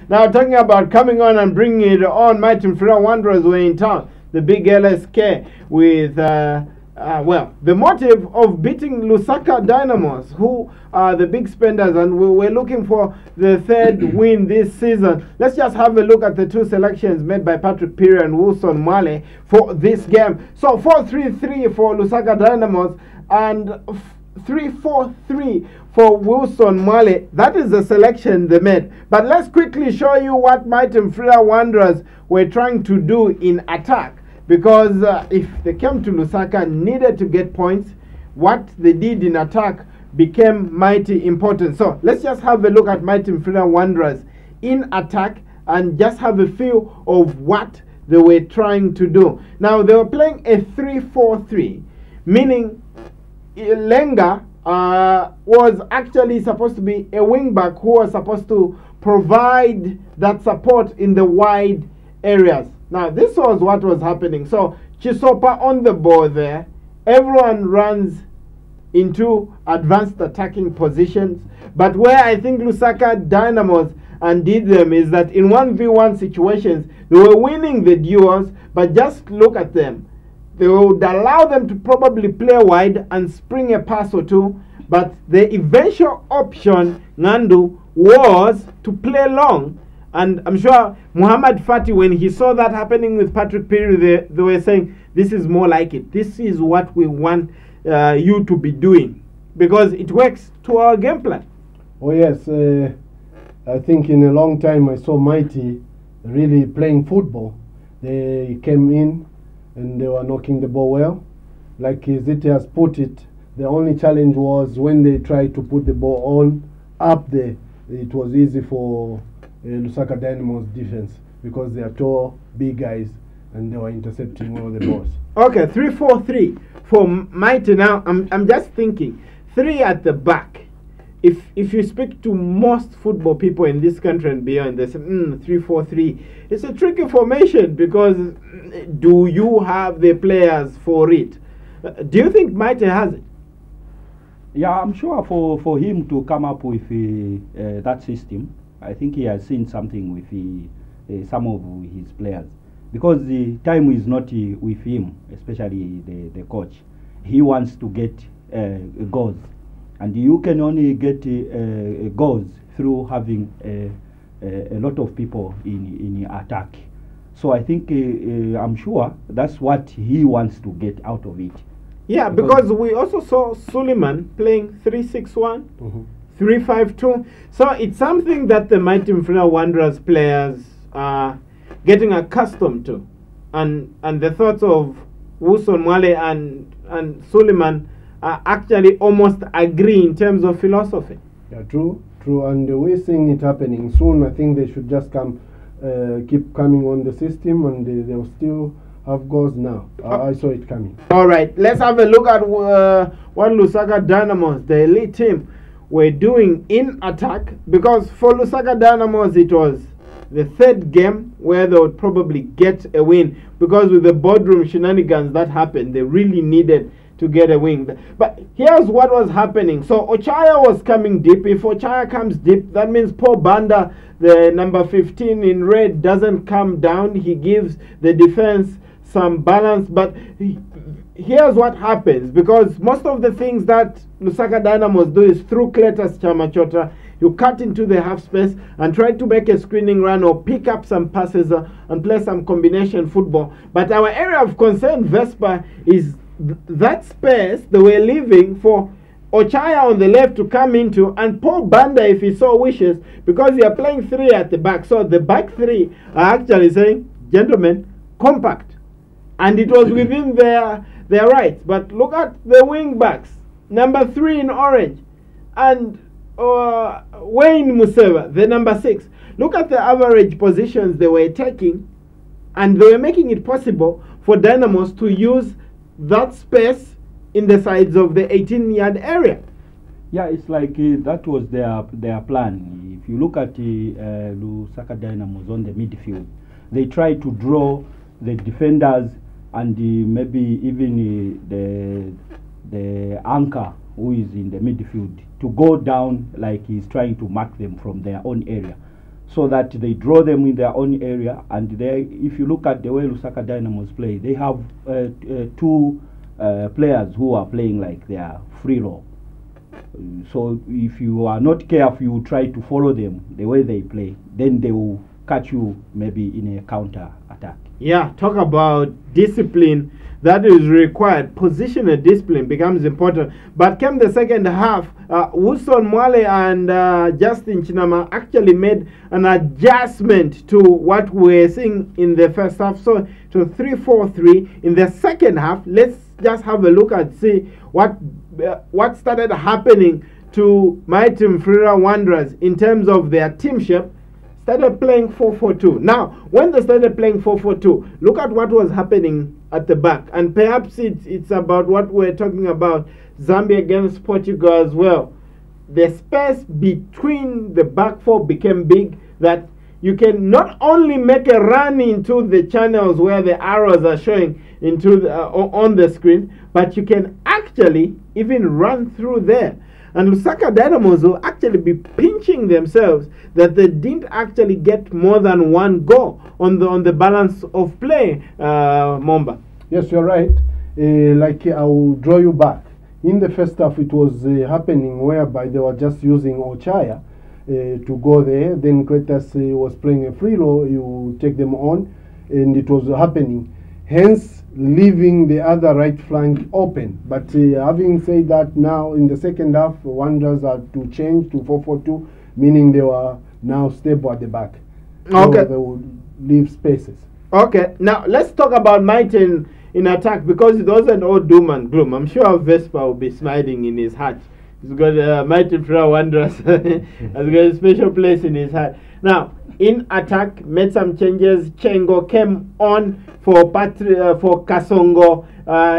Now, talking about coming on and bringing it on, my Mufulira Wanderers were in town. The big LSK with, well, the motive of beating Lusaka Dynamos, who are the big spenders, and we were looking for the third win this season. Let's just have a look at the two selections made by Patrick Piri and Wilson Mwale for this game. So 4-3-3 for Lusaka Dynamos and 3-4-3 for Wilson Mwale. That is the selection they made. But let's quickly show you what Mighty Mufulira Wanderers were trying to do in attack. Because if they came to Lusaka, needed to get points, what they did in attack became mighty important. So let's just have a look at Mighty Mufulira Wanderers in attack and just have a feel of what they were trying to do. Now, they were playing a 3-4-3, meaning Lenga was actually supposed to be a wing back who was supposed to provide that support in the wide areas. Now, this was what was happening. So, Chisopa on the ball there. Everyone runs into advanced attacking positions. But where I think Lusaka Dynamos undid them is that in 1v1 situations, they were winning the duels, but just look at them. They would allow them to probably play wide and spring a pass or two, but the eventual option, Ngandu, was to play long. And I'm sure Muhammad Fati, when he saw that happening with Patrick Piri, they were saying, this is more like it. This is what we want you to be doing, because it works to our game plan. Oh yes, I think in a long time I saw Mighty really playing football. They came in and they were knocking the ball well. Like Ziti has put it, the only challenge was when they tried to put the ball on up there. It was easy for Lusaka Dynamos defense because they are tall, big guys, and they were intercepting all the balls. Okay, 3-4-3 for Mighty. Now, I'm just thinking, 3 at the back. If you speak to most football people in this country and beyond, they say 3-4-3. It's a tricky formation because do you have the players for it? Do you think Mighty has it? Yeah, I'm sure for him to come up with that system, I think he has seen something with some of his players, because the time is not with him, especially the coach. He wants to get goals, and you can only get goals through having a lot of people in attack. So I think I'm sure that's what he wants to get out of it. Yeah, because we also saw Suleiman playing 3-6-1. 3-5-2. So it's something that the Mighty Mufulira Wanderers players are getting accustomed to. And the thoughts of Wilson Mwale and Suleiman actually almost agree in terms of philosophy. Yeah, true. And we're seeing it happening soon. I think they should just keep coming on the system, and they'll still have goals now. I saw it coming. All right, let's have a look at what Lusaka Dynamos, the elite team, were doing in attack, because for Lusaka Dynamos it was the third game where they would probably get a win, because with the boardroom shenanigans that happened, they really needed to get a win. But here's what was happening. So Ochaya was coming deep. If Ochaya comes deep, that means Paul Banda, the number 15 in red, doesn't come down. He gives the defense some balance. But here's what happens, because most of the things that Lusaka Dynamos do is through Cletus Chamachota. You cut into the half space and try to make a screening run or pick up some passes and play some combination football. But our area of concern, Vespa, is that space they were leaving for Ochaya on the left to come into, and Paul Banda, if he so wishes, because they are playing 3 at the back. So the back 3 are actually saying, gentlemen, compact. And it was within their rights. But look at the wing backs. Number 3 in orange. And Wayne Museva, the number 6. Look at the average positions they were taking, and they were making it possible for Dynamos to use that space in the sides of the 18-yard area. Yeah, it's like that was their plan. If you look at Lusaka Dynamos on the midfield, they try to draw the defenders and maybe even the anchor who is in the midfield to go down, like he's trying to mark them from their own area. so that they draw them in their own area. And they, if you look at the way Lusaka Dynamos play, they have two players who are playing like they are free roll. So if you are not careful, you try to follow them the way they play, then they will catch you maybe in a counter attack. Yeah, talk about discipline that is required. Positional discipline becomes important. But came the second half, Wilson Mwale and Justin Chinama actually made an adjustment to what we were seeing in the first half. So to 3-4-3 in the second half. Let's just have a look and see what started happening to Mighty Mufulira Wanderers in terms of their team shape. Started playing 4-4-2. Now, when they started playing 4-4-2, look at what was happening at the back. And perhaps it's about what we're talking about, Zambia against Portugal as well. The space between the back four became big, that you can not only make a run into the channels where the arrows are showing into on the screen, but you can actually even run through there. And Lusaka Dynamos will actually be pinching themselves that they didn't actually get more than one goal on the balance of play, Momba. Yes, you're right. Like I will draw you back. In the first half, it was happening whereby they were just using Ochaya to go there. Then Kretas was playing a free roll. You take them on, and it was happening. Hence, leaving the other right flank open. But having said that, now in the second half, Wanderers are to change to 4-4-2, meaning they were now stable at the back. Okay. So they would leave spaces. Okay. Now, let's talk about Mighty in attack, because it wasn't all doom and gloom. I'm sure Vespa will be smiling in his heart. He's got Mighty Mufulira Wanderers has got a special place in his heart. Now, in attack, made some changes. Chengo came on for Kasongo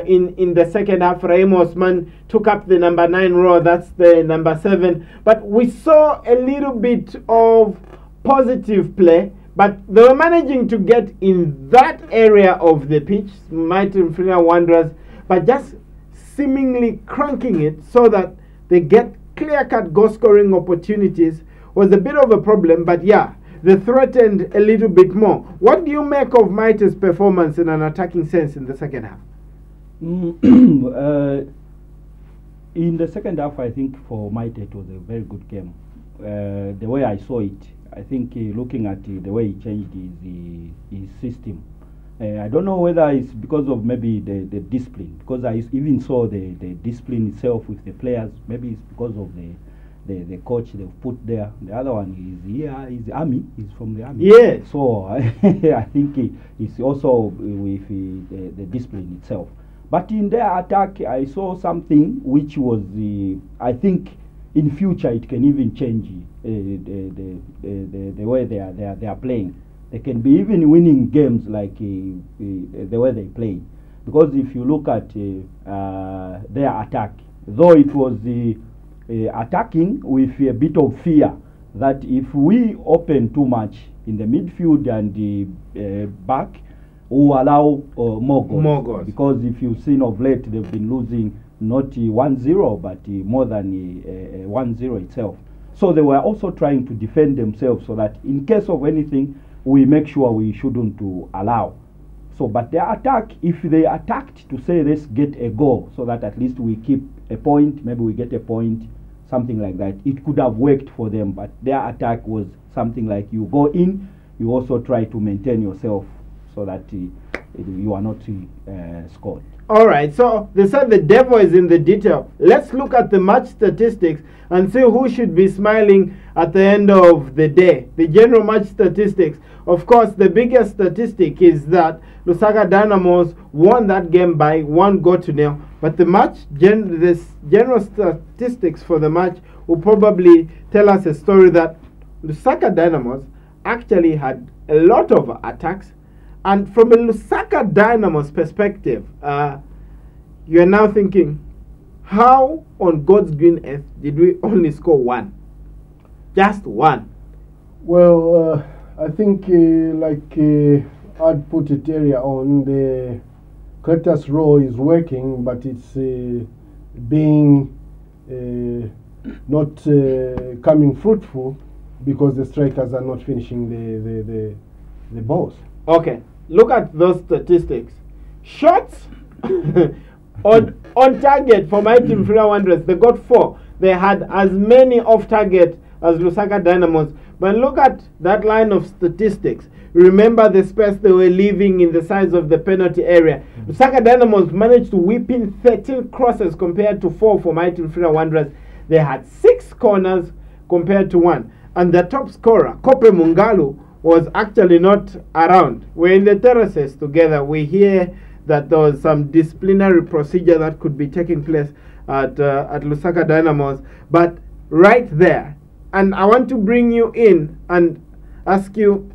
in the second half. Raheem Osman took up the number 9 role. That's the number 7. But we saw a little bit of positive play. But they were managing to get in that area of the pitch, Mighty Mufulira Wanderers, but just seemingly cranking it so that they get clear-cut goal-scoring opportunities was a bit of a problem. But yeah, they threatened a little bit more. What do you make of Mighty's performance in an attacking sense in the second half? In the second half, I think for Mighty it was a very good game. The way I saw it, I think looking at the way he changed his system, I don't know whether it's because of maybe the discipline, because I even saw the discipline itself with the players. Maybe it's because of the coach they've put there. The other one is the army. He's from the army. Yeah. So I think it's also with the discipline itself. But in their attack, I saw something which was I think in future it can even change the way they are playing. They can be even winning games like the way they play. Because if you look at their attack, though it was attacking with a bit of fear that if we open too much in the midfield and the back, we will allow more goals. Because if you've seen of late, they've been losing not 1-0, but more than 1-0 itself. So they were also trying to defend themselves so that in case of anything, we make sure we shouldn't to allow. So, but their attack, if they attacked to say let's get a goal so that at least we keep a point, maybe we get a point, something like that, it could have worked for them. But their attack was something like you go in, you also try to maintain yourself so that you are not scored. All right, so they said the devil is in the detail. Let's look at the match statistics and see who should be smiling at the end of the day. The general match statistics. Of course, the biggest statistic is that Lusaka Dynamos won that game by 1-0. But the match, the general statistics for the match will probably tell us a story that Lusaka Dynamos actually had a lot of attacks. And from a Lusaka Dynamos perspective, you are now thinking, how on God's green earth did we only score one? Just one. Well, I think I'd put it earlier on, the Kretas role is working, but it's being not coming fruitful because the strikers are not finishing the balls. Okay, look at those statistics. Shots on target for my team, Mufulira Wanderers, they got 4. They had as many off target as Lusaka Dynamos. But look at that line of statistics. Remember the space they were leaving in the size of the penalty area. Lusaka Dynamos managed to whip in 13 crosses compared to 4 for my team, Mufulira Wanderers. They had 6 corners compared to 1. And the top scorer, Kope Mungalu, was actually not around. We're in the terraces together. We hear that there was some disciplinary procedure that could be taking place at Lusaka Dynamos. But right there, and I want to bring you in and ask you,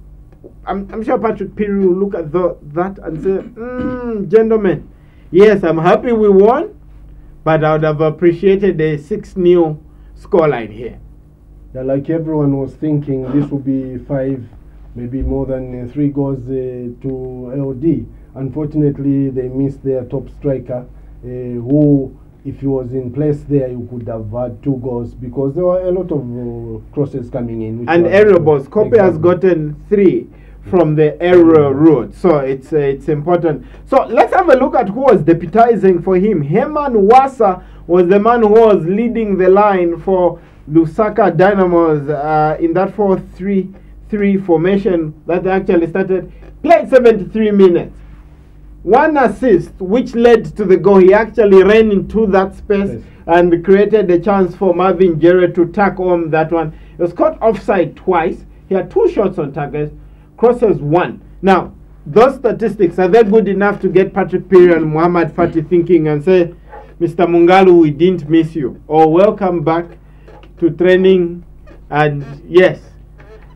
I'm sure Patrick Piri will look at that and say, gentlemen, yes, I'm happy we won, but I would have appreciated a 6-0 scoreline here. Yeah, like everyone was thinking, this would be 5, maybe more than 3 goals to LD. Unfortunately, they missed their top striker, who, if he was in place there, you could have had 2 goals, because there were a lot of crosses coming in. And aerial balls. Kope has gotten 3 from the aerial route, so it's important. So let's have a look at who was deputizing for him. Herman Wasa was the man who was leading the line for Lusaka Dynamos in that 4-3-3 formation that they actually started. Played 73 minutes. 1 assist, which led to the goal. He actually ran into that space and created a chance for Marvin Jarrett to tack on that one. He was caught offside twice. He had 2 shots on target, crosses 1. Now, those statistics, are they good enough to get Patrick Piri and Muhammad Fati thinking and say, Mr. Mungalu, we didn't miss you, or welcome back to training, and yes,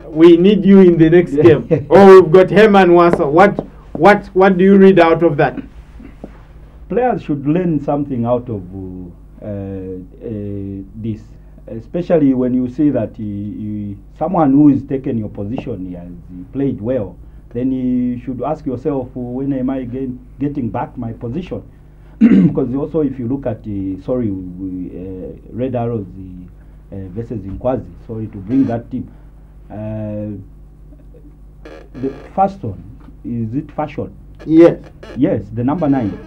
we need you in the next game? Or we've got Herman Wasa. What do you read out of that? Players should learn something out of this, especially when you see that someone who is taken your position, he has played well. Then you should ask yourself, when am I getting back my position? Because also, if you look at Red Arrows versus Inkwazi, sorry to bring that team. The first one, is it Fashion? Yes. Yes, the number 9.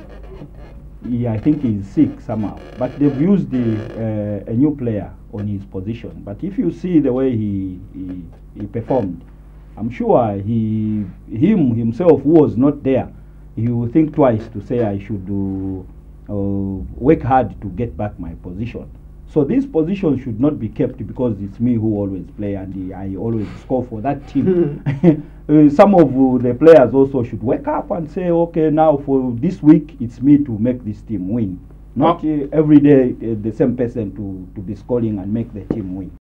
Yeah, I think he's sick somehow. But they've used a new player on his position. But if you see the way he performed, I'm sure himself who was not there, he will think twice to say I should work hard to get back my position. So this position should not be kept because it's me who always play and I always score for that team. Some of the players also should wake up and say, okay, now for this week, it's me to make this team win. Not every day the same person to be scoring and make the team win.